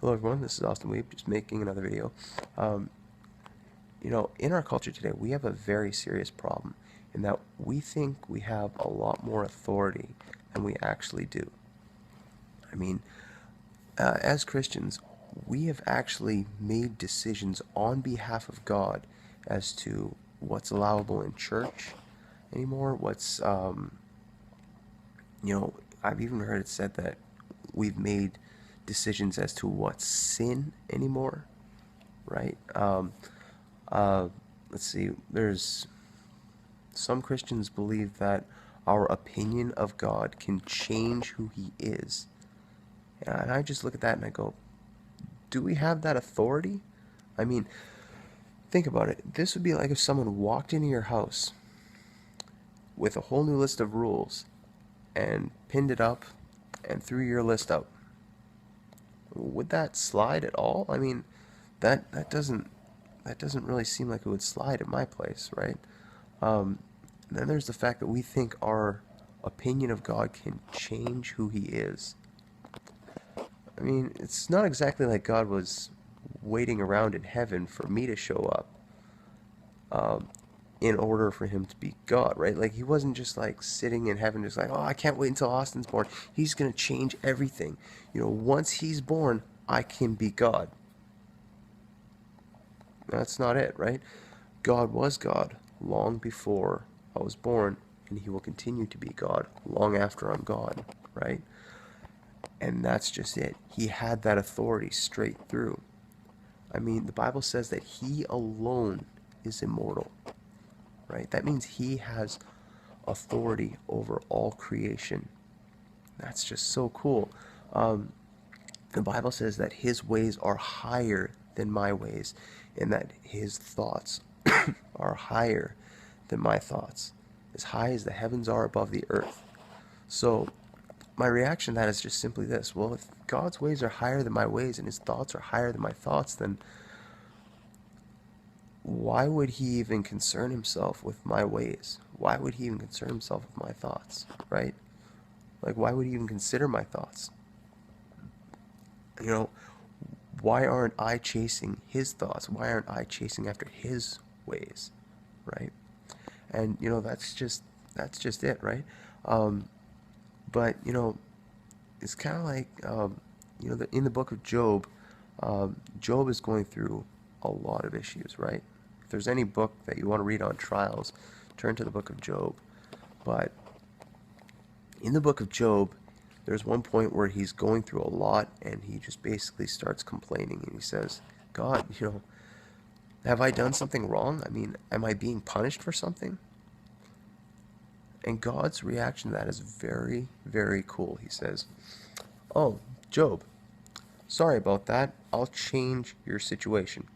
Hello everyone, this is Austin Wiebe, just making another video. Um, in our culture today, we have a very serious problem in that we think we have a lot more authority than we actually do. I mean, as Christians, we have actually made decisions on behalf of God as to what's allowable in church anymore, I've even heard it said that we've made decisions as to what's sin anymore, right? Uh, let's see, there's some Christians believe that our opinion of God can change who He is. And I just look at that and I go, do we have that authority? I mean, think about it. This would be like if someone walked into your house with a whole new list of rules and pinned it up and threw your list out. Would that slide at all? I mean, that doesn't really seem like it would slide at my place, right? Then there's the fact that we think our opinion of God can change who He is. I mean, it's not exactly like God was waiting around in heaven for me to show up in order for Him to be God, right? Like, He wasn't just like sitting in heaven just like, oh, I can't wait until Austin's born. He's going to change everything. Once he's born, I can be God. That's not it, right? God was God long before I was born, and He will continue to be God long after I'm gone, right? And that's just it. He had that authority straight through. I mean, the Bible says that He alone is immortal, right? That means He has authority over all creation. That's just so cool. The Bible says that His ways are higher than my ways, and that His thoughts are higher than my thoughts, as high as the heavens are above the earth. So my reaction to that is just simply this: well, if God's ways are higher than my ways and His thoughts are higher than my thoughts, then why would He even concern Himself with my ways? Why would He even concern Himself with my thoughts, right? Like, why would He even consider my thoughts? Why aren't I chasing His thoughts? Why aren't I chasing after His ways, right? And that's just it, right? But it's kind of like in the book of Job, Job is going through a lot of issues, right? If there's any book that you want to read on trials, turn to the book of Job. But in the book of Job, there's one point where he's going through a lot, and he just basically starts complaining, and he says, God, have I done something wrong? I mean, am I being punished for something? And God's reaction to that is very, very cool. He says, oh, Job, sorry about that. I'll change your situation.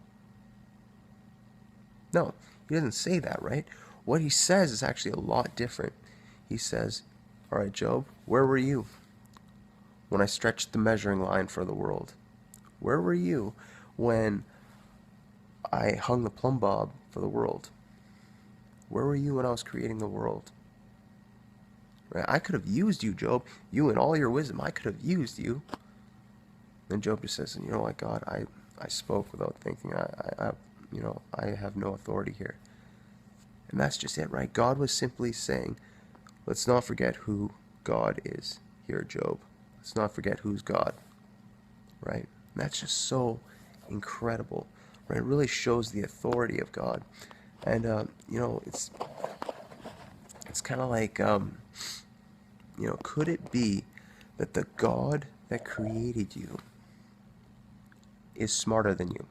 No, he doesn't say that, right? What he says is actually a lot different. He says, all right, Job, where were you when I stretched the measuring line for the world? Where were you when I hung the plumb bob for the world? Where were you when I was creating the world? Right? I could have used you, Job. You and all your wisdom, I could have used you. Then Job just says, you know what, God, I spoke without thinking. I have no authority here. And that's just it, right? God was simply saying, let's not forget who God is here, Job. Let's not forget who's God, right? And that's just so incredible, right? It really shows the authority of God. And, it's kind of like, could it be that the God that created you is smarter than you?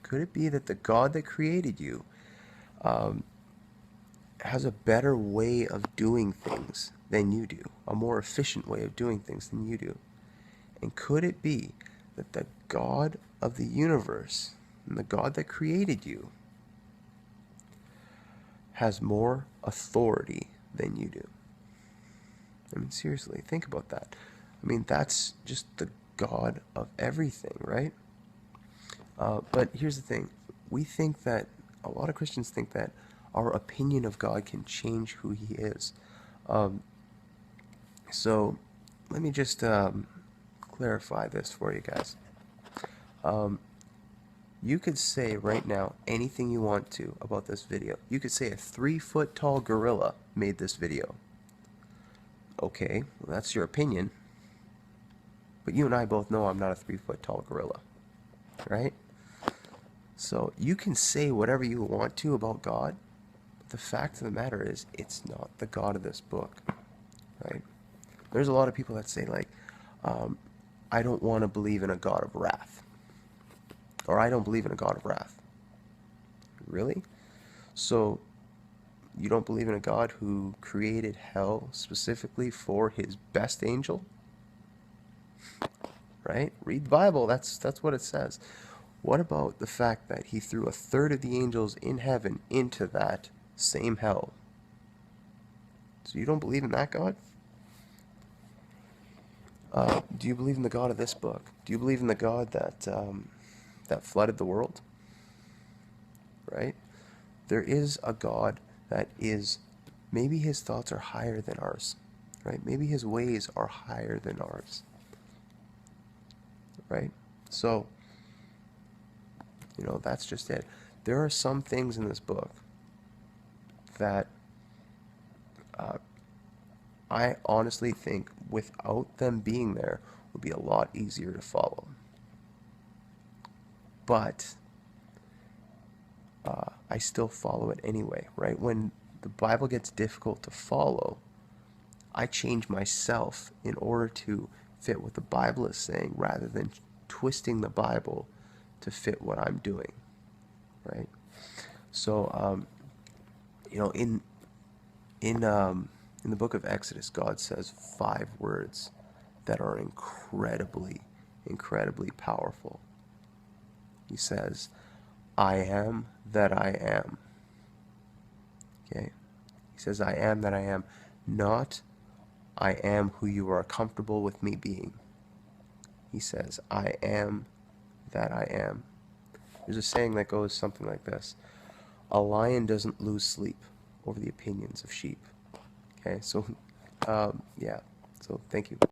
Could it be that the God that created you has a better way of doing things than you do, a more efficient way of doing things than you do? And could it be that the God of the universe and the God that created you has more authority than you do? I mean, seriously, think about that. I mean, that's just the God of everything, right? But here's the thing. A lot of Christians think that our opinion of God can change who He is. So let me just clarify this for you guys. You could say right now anything you want to about this video. You could say a 3-foot tall gorilla made this video. Okay, well, that's your opinion. But you and I both know I'm not a 3-foot tall gorilla, right? So you can say whatever you want to about God, but the fact of the matter is it's not the God of this book, right? There's a lot of people that say like, I don't want to believe in a God of wrath. Or I don't believe in a God of wrath. Really? So you don't believe in a God who created hell specifically for his best angel? Right? Read the Bible. That's what it says. What about the fact that he threw a third of the angels in heaven into that same hell? So you don't believe in that God? Do you believe in the God of this book? Do you believe in the God that that flooded the world? Right? There is a God that is, maybe his thoughts are higher than ours. Right? Maybe his ways are higher than ours. Right? So, you know, that's just it. There are some things in this book that I honestly think without them being there would be a lot easier to follow. But I still follow it anyway, right? When the Bible gets difficult to follow, I change myself in order to fit what the Bible is saying rather than twisting the Bible to fit what I'm doing, right? So, you know, in the book of Exodus, God says 5 words that are incredibly, incredibly powerful. He says, I am that I am. Okay? He says, I am that I am, not I am who you are comfortable with me being. He says, I am that I am. There's a saying that goes something like this: a lion doesn't lose sleep over the opinions of sheep. Okay, so, yeah, so thank you.